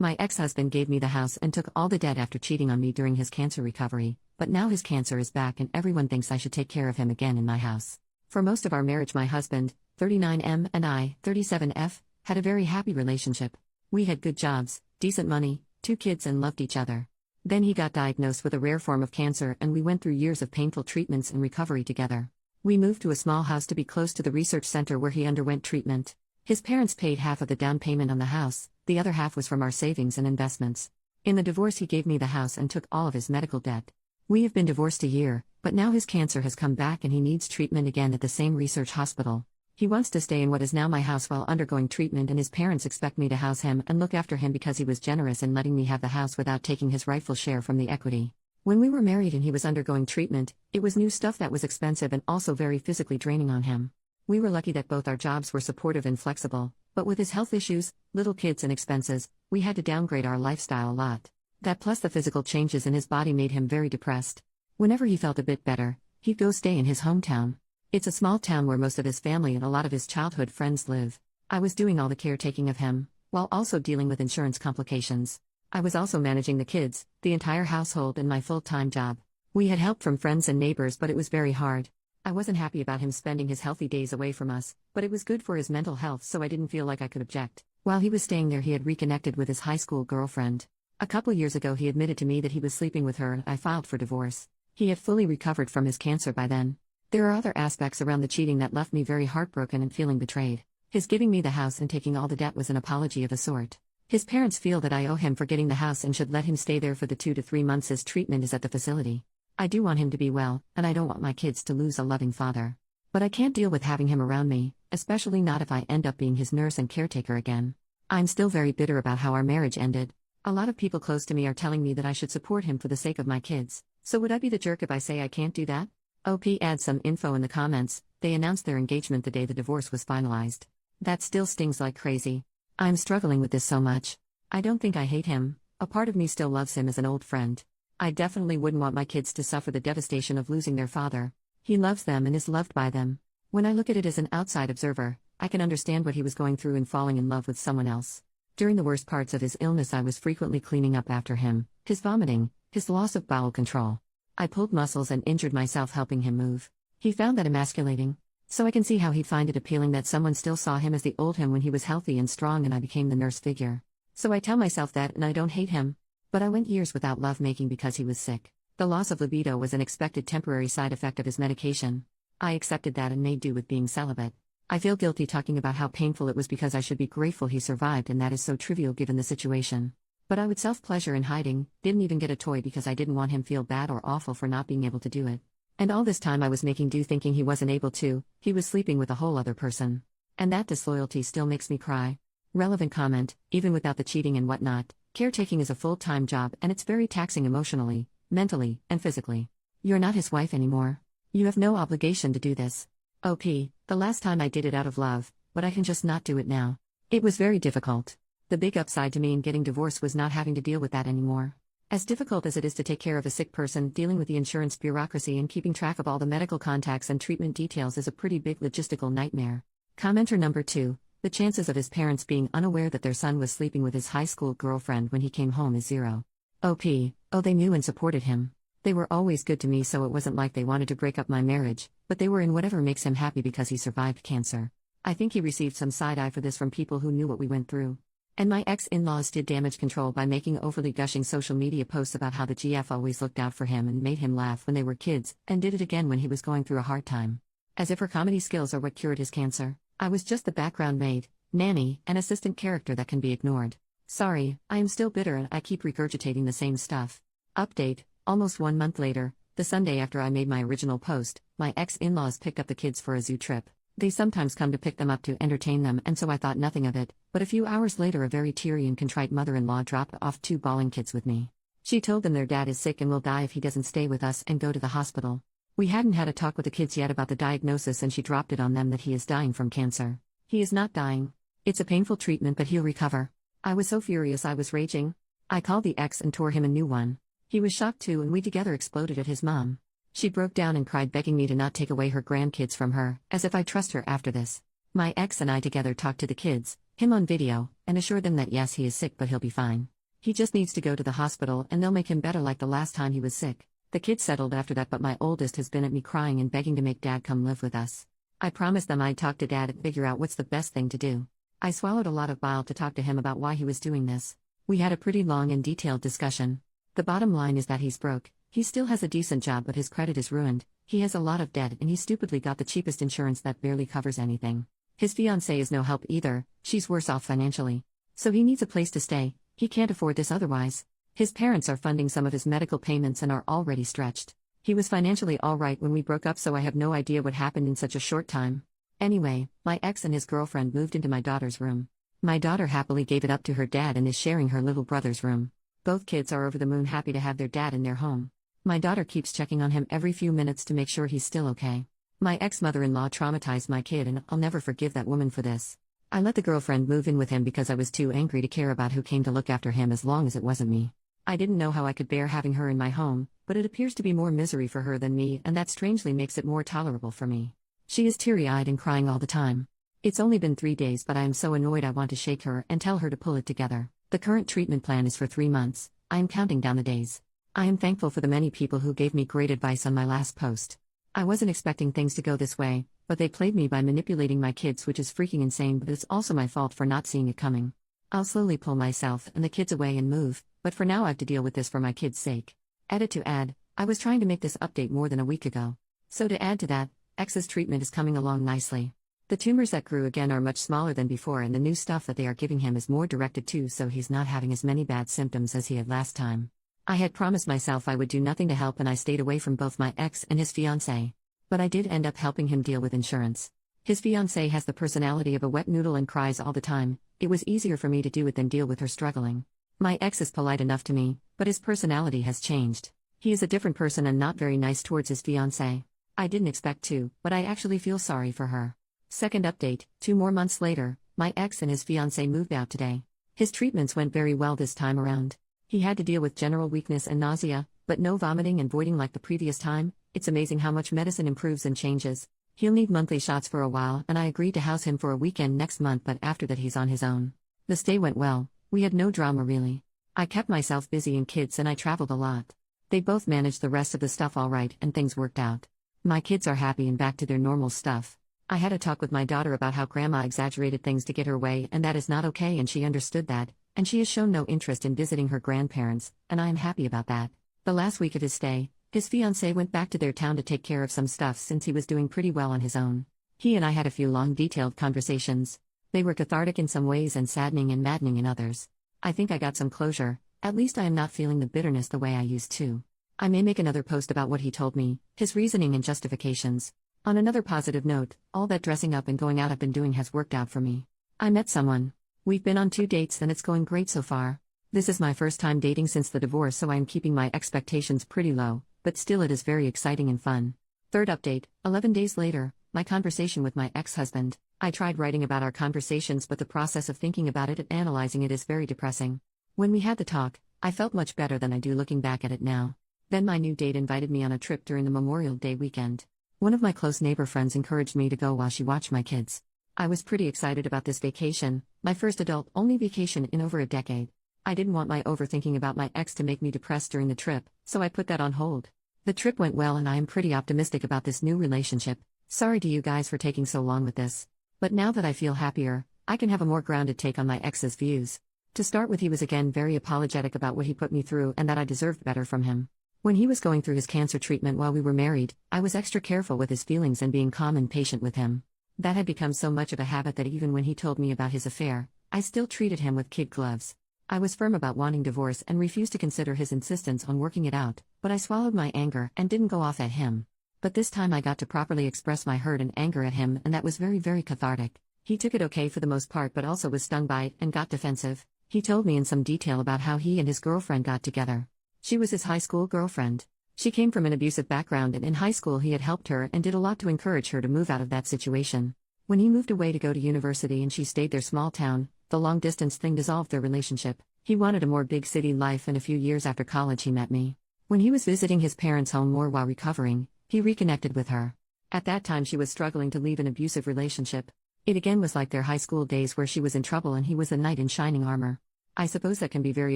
My ex-husband gave me the house and took all the debt after cheating on me during his cancer recovery, but now his cancer is back and everyone thinks I should take care of him again in my house. For most of our marriage my husband, 39M, and I, 37F, had a very happy relationship. We had good jobs, decent money, 2 kids and loved each other. Then he got diagnosed with a rare form of cancer and we went through years of painful treatments and recovery together. We moved to a small house to be close to the research center where he underwent treatment. His parents paid half of the down payment on the house, the other half was from our savings and investments. In the divorce he gave me the house and took all of his medical debt. We have been divorced a year, but now his cancer has come back and he needs treatment again at the same research hospital. He wants to stay in what is now my house while undergoing treatment and his parents expect me to house him and look after him because he was generous in letting me have the house without taking his rightful share from the equity. When we were married and he was undergoing treatment, it was new stuff that was expensive and also very physically draining on him. We were lucky that both our jobs were supportive and flexible, but with his health issues, little kids and expenses, we had to downgrade our lifestyle a lot. That plus the physical changes in his body made him very depressed. Whenever he felt a bit better, he'd go stay in his hometown. It's a small town where most of his family and a lot of his childhood friends live. I was doing all the caretaking of him, while also dealing with insurance complications. I was also managing the kids, the entire household and my full-time job. We had help from friends and neighbors but it was very hard. I wasn't happy about him spending his healthy days away from us, but it was good for his mental health so I didn't feel like I could object. While he was staying there he had reconnected with his high school girlfriend. A couple years ago he admitted to me that he was sleeping with her and I filed for divorce. He had fully recovered from his cancer by then. There are other aspects around the cheating that left me very heartbroken and feeling betrayed. His giving me the house and taking all the debt was an apology of a sort. His parents feel that I owe him for getting the house and should let him stay there for the 2 to 3 months his treatment is at the facility. I do want him to be well, and I don't want my kids to lose a loving father. But I can't deal with having him around me, especially not if I end up being his nurse and caretaker again. I'm still very bitter about how our marriage ended. A lot of people close to me are telling me that I should support him for the sake of my kids. So would I be the jerk if I say I can't do that? OP adds some info in the comments. They announced their engagement the day the divorce was finalized. That still stings like crazy. I'm struggling with this so much. I don't think I hate him. A part of me still loves him as an old friend. I definitely wouldn't want my kids to suffer the devastation of losing their father. He loves them and is loved by them. When I look at it as an outside observer, I can understand what he was going through in falling in love with someone else. During the worst parts of his illness I was frequently cleaning up after him, his vomiting, his loss of bowel control. I pulled muscles and injured myself helping him move. He found that emasculating. So I can see how he'd find it appealing that someone still saw him as the old him when he was healthy and strong and I became the nurse figure. So I tell myself that and I don't hate him. But I went years without lovemaking because he was sick. The loss of libido was an expected temporary side effect of his medication. I accepted that and made do with being celibate. I feel guilty talking about how painful it was because I should be grateful he survived and that is so trivial given the situation. But I would self-pleasure in hiding, didn't even get a toy because I didn't want him feel bad or awful for not being able to do it. And all this time I was making do thinking he wasn't able to, he was sleeping with a whole other person. And that disloyalty still makes me cry. Relevant comment, even without the cheating and whatnot, caretaking is a full-time job and it's very taxing emotionally, mentally, and physically. You're not his wife anymore. You have no obligation to do this. OP, the last time I did it out of love, but I can just not do it now. It was very difficult. The big upside to me in getting divorced was not having to deal with that anymore. As difficult as it is to take care of a sick person, dealing with the insurance bureaucracy and keeping track of all the medical contacts and treatment details is a pretty big logistical nightmare. Commenter number 2, the chances of his parents being unaware that their son was sleeping with his high school girlfriend when he came home is 0. OP, oh they knew and supported him. They were always good to me so it wasn't like they wanted to break up my marriage, but they were in whatever makes him happy because he survived cancer. I think he received some side-eye for this from people who knew what we went through. And my ex-in-laws did damage control by making overly gushing social media posts about how the GF always looked out for him and made him laugh when they were kids, and did it again when he was going through a hard time. As if her comedy skills are what cured his cancer. I was just the background maid, nanny, and assistant character that can be ignored. Sorry, I am still bitter and I keep regurgitating the same stuff. Update, almost 1 month later, the Sunday after I made my original post, my ex-in-laws picked up the kids for a zoo trip. They sometimes come to pick them up to entertain them and so I thought nothing of it, but a few hours later a very teary and contrite mother-in-law dropped off 2 bawling kids with me. She told them their dad is sick and will die if he doesn't stay with us and go to the hospital. We hadn't had a talk with the kids yet about the diagnosis and she dropped it on them that he is dying from cancer. He is not dying. It's a painful treatment but he'll recover. I was so furious I was raging. I called the ex and tore him a new one. He was shocked too and we together exploded at his mom. She broke down and cried begging me to not take away her grandkids from her, as if I trust her after this. My ex and I together talked to the kids, him on video, and assured them that yes he is sick but he'll be fine. He just needs to go to the hospital and they'll make him better like the last time he was sick. The kids settled after that, but my oldest has been at me crying and begging to make Dad come live with us. I promised them I'd talk to Dad and figure out what's the best thing to do. I swallowed a lot of bile to talk to him about why he was doing this. We had a pretty long and detailed discussion. The bottom line is that he's broke. He still has a decent job, but his credit is ruined. He has a lot of debt and he stupidly got the cheapest insurance that barely covers anything. His fiancée is no help either, she's worse off financially. So he needs a place to stay, he can't afford this otherwise. His parents are funding some of his medical payments and are already stretched. He was financially alright when we broke up, so I have no idea what happened in such a short time. Anyway, my ex and his girlfriend moved into my daughter's room. My daughter happily gave it up to her dad and is sharing her little brother's room. Both kids are over the moon happy to have their dad in their home. My daughter keeps checking on him every few minutes to make sure he's still okay. My ex-mother-in-law traumatized my kid and I'll never forgive that woman for this. I let the girlfriend move in with him because I was too angry to care about who came to look after him as long as it wasn't me. I didn't know how I could bear having her in my home, but it appears to be more misery for her than me, and that strangely makes it more tolerable for me. She is teary-eyed and crying all the time. It's only been 3 days, but I am so annoyed I want to shake her and tell her to pull it together. The current treatment plan is for 3 months. I am counting down the days. I am thankful for the many people who gave me great advice on my last post. I wasn't expecting things to go this way, but they played me by manipulating my kids, which is freaking insane, but it's also my fault for not seeing it coming. I'll slowly pull myself and the kids away and move, but for now I have to deal with this for my kids' sake. Edit to add, I was trying to make this update more than a week ago. So to add to that, X's treatment is coming along nicely. The tumors that grew again are much smaller than before, and the new stuff that they are giving him is more directed too, so he's not having as many bad symptoms as he had last time. I had promised myself I would do nothing to help, and I stayed away from both my ex and his fiancée. But I did end up helping him deal with insurance. His fiancée has the personality of a wet noodle and cries all the time. It was easier for me to do it than deal with her struggling. My ex is polite enough to me, but his personality has changed. He is a different person and not very nice towards his fiancée. I didn't expect to, but I actually feel sorry for her. Second update, 2 more months later, my ex and his fiancée moved out today. His treatments went very well this time around. He had to deal with general weakness and nausea, but no vomiting and voiding like the previous time. It's amazing how much medicine improves and changes. He'll need monthly shots for a while, and I agreed to house him for a weekend next month, but after that he's on his own. The stay went well. We had no drama really. I kept myself busy in kids and I traveled a lot. They both managed the rest of the stuff all right and things worked out. My kids are happy and back to their normal stuff. I had a talk with my daughter about how grandma exaggerated things to get her way, and that is not okay, and she understood that, and she has shown no interest in visiting her grandparents, and I am happy about that. The last week of his stay, his fiancée went back to their town to take care of some stuff since he was doing pretty well on his own. He and I had a few long detailed conversations. They were cathartic in some ways and saddening and maddening in others. I think I got some closure. At least I am not feeling the bitterness the way I used to. I may make another post about what he told me, his reasoning and justifications. On another positive note, all that dressing up and going out I've been doing has worked out for me. I met someone. We've been on 2 dates and it's going great so far. This is my first time dating since the divorce, so I am keeping my expectations pretty low, but still it is very exciting and fun. Third update, 11 days later, my conversation with my ex-husband. I tried writing about our conversations, but the process of thinking about it and analyzing it is very depressing. When we had the talk, I felt much better than I do looking back at it now. Then my new date invited me on a trip during the Memorial Day weekend. One of my close neighbor friends encouraged me to go while she watched my kids. I was pretty excited about this vacation, my first adult-only vacation in over a decade. I didn't want my overthinking about my ex to make me depressed during the trip, so I put that on hold. The trip went well and I am pretty optimistic about this new relationship. Sorry to you guys for taking so long with this. But now that I feel happier, I can have a more grounded take on my ex's views. To start with, he was again very apologetic about what he put me through and that I deserved better from him. When he was going through his cancer treatment while we were married, I was extra careful with his feelings and being calm and patient with him. That had become so much of a habit that even when he told me about his affair, I still treated him with kid gloves. I was firm about wanting divorce and refused to consider his insistence on working it out, but I swallowed my anger and didn't go off at him. But this time I got to properly express my hurt and anger at him, and that was very, very cathartic. He took it okay for the most part, but also was stung by it and got defensive. He told me in some detail about how he and his girlfriend got together. She was his high school girlfriend. She came from an abusive background, and in high school he had helped her and did a lot to encourage her to move out of that situation. When he moved away to go to university and she stayed their small town, the long-distance thing dissolved their relationship. He wanted a more big city life, and a few years after college he met me. When he was visiting his parents' home more while recovering, he reconnected with her. At that time she was struggling to leave an abusive relationship. It again was like their high school days where she was in trouble and he was a knight in shining armor. I suppose that can be very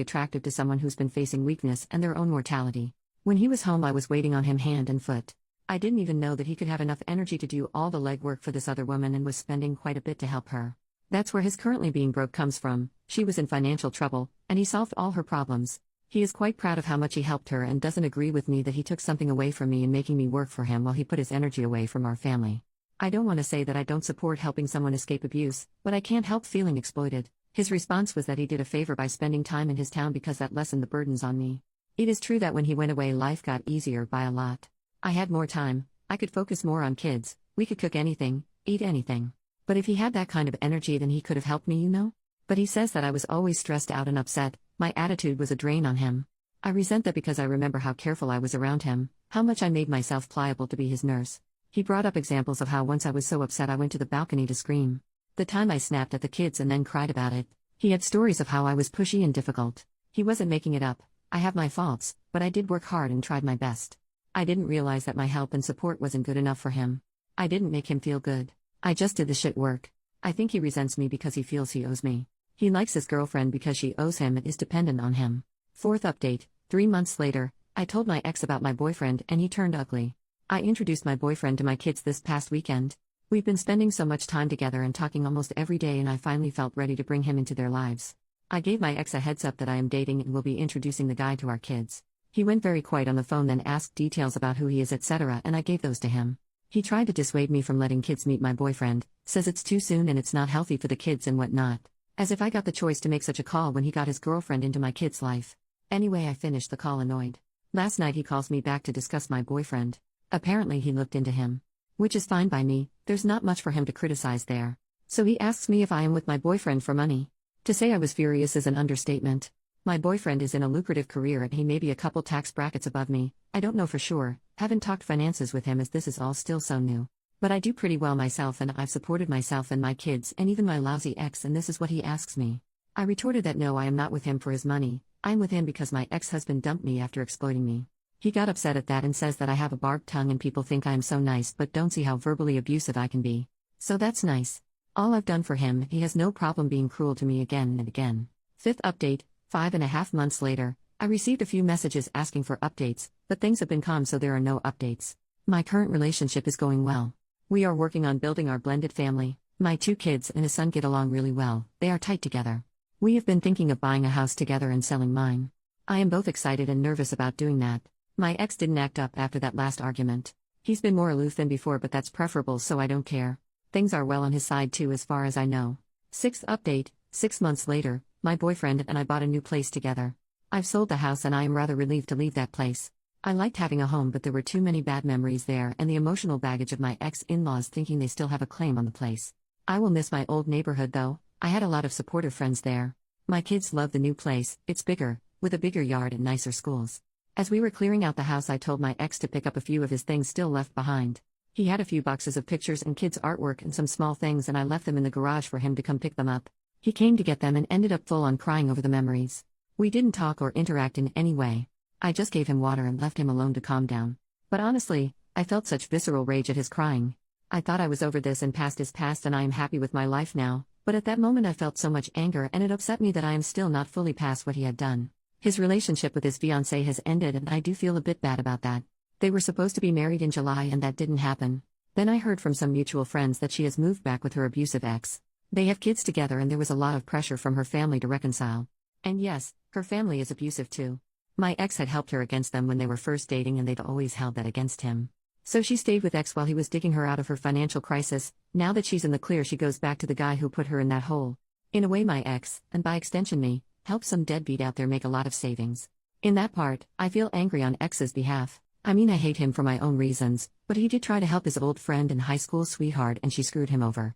attractive to someone who's been facing weakness and their own mortality. When he was home, I was waiting on him hand and foot. I didn't even know that he could have enough energy to do all the legwork for this other woman and was spending quite a bit to help her. That's where his currently being broke comes from. She was in financial trouble, and he solved all her problems. He is quite proud of how much he helped her and doesn't agree with me that he took something away from me in making me work for him while he put his energy away from our family. I don't want to say that I don't support helping someone escape abuse, but I can't help feeling exploited. His response was that he did a favor by spending time in his town because that lessened the burdens on me. It is true that when he went away, life got easier by a lot. I had more time, I could focus more on kids, we could cook anything, eat anything. But if he had that kind of energy, then he could have helped me, But he says that I was always stressed out and upset, my attitude was a drain on him. I resent that because I remember how careful I was around him, how much I made myself pliable to be his nurse. He brought up examples of how once I was so upset I went to the balcony to scream. The time I snapped at the kids and then cried about it. He had stories of how I was pushy and difficult. He wasn't making it up. I have my faults, but I did work hard and tried my best. I didn't realize that my help and support wasn't good enough for him. I didn't make him feel good. I just did the shit work. I think he resents me because he feels he owes me. He likes his girlfriend because she owes him and is dependent on him. Fourth update, 3 months later, I told my ex about my boyfriend and he turned ugly. I introduced my boyfriend to my kids this past weekend. We've been spending so much time together and talking almost every day, and I finally felt ready to bring him into their lives. I gave my ex a heads up that I am dating and will be introducing the guy to our kids. He went very quiet on the phone, then asked details about who he is, etc., and I gave those to him. He tried to dissuade me from letting kids meet my boyfriend, says it's too soon and it's not healthy for the kids and whatnot. As if I got the choice to make such a call when he got his girlfriend into my kid's life. Anyway, I finished the call annoyed. Last night he calls me back to discuss my boyfriend. Apparently he looked into him. Which is fine by me, there's not much for him to criticize there. So he asks me if I am with my boyfriend for money. To say I was furious is an understatement. My boyfriend is in a lucrative career and he may be a couple tax brackets above me, I don't know for sure, haven't talked finances with him as this is all still so new. But I do pretty well myself and I've supported myself and my kids and even my lousy ex, and this is what he asks me. I retorted that no, I am not with him for his money, I'm with him because my ex-husband dumped me after exploiting me. He got upset at that and says that I have a barbed tongue and people think I am so nice but don't see how verbally abusive I can be. So that's nice. All I've done for him, he has no problem being cruel to me again and again. Fifth update, 5.5 months later, I received a few messages asking for updates, but things have been calm so there are no updates. My current relationship is going well. We are working on building our blended family. My 2 kids and his son get along really well, they are tight together. We have been thinking of buying a house together and selling mine. I am both excited and nervous about doing that. My ex didn't act up after that last argument. He's been more aloof than before, but that's preferable, so I don't care. Things are well on his side too as far as I know. Sixth update, 6 months later, my boyfriend and I bought a new place together. I've sold the house and I am rather relieved to leave that place. I liked having a home, but there were too many bad memories there and the emotional baggage of my ex-in-laws thinking they still have a claim on the place. I will miss my old neighborhood though, I had a lot of supportive friends there. My kids love the new place, it's bigger, with a bigger yard and nicer schools. As we were clearing out the house, I told my ex to pick up a few of his things still left behind. He had a few boxes of pictures and kids' artwork and some small things, and I left them in the garage for him to come pick them up. He came to get them and ended up full on crying over the memories. We didn't talk or interact in any way. I just gave him water and left him alone to calm down. But honestly, I felt such visceral rage at his crying. I thought I was over this and past his past and I am happy with my life now, but at that moment I felt so much anger and it upset me that I am still not fully past what he had done. His relationship with his fiancée has ended and I do feel a bit bad about that. They were supposed to be married in July and that didn't happen. Then I heard from some mutual friends that she has moved back with her abusive ex. They have kids together and there was a lot of pressure from her family to reconcile. And yes, her family is abusive too. My ex had helped her against them when they were first dating and they'd always held that against him. So she stayed with ex while he was digging her out of her financial crisis. Now that she's in the clear, she goes back to the guy who put her in that hole. In a way, my ex, and by extension me, helped some deadbeat out there make a lot of savings. In that part, I feel angry on ex's behalf. I mean, I hate him for my own reasons, but he did try to help his old friend and high school sweetheart and she screwed him over.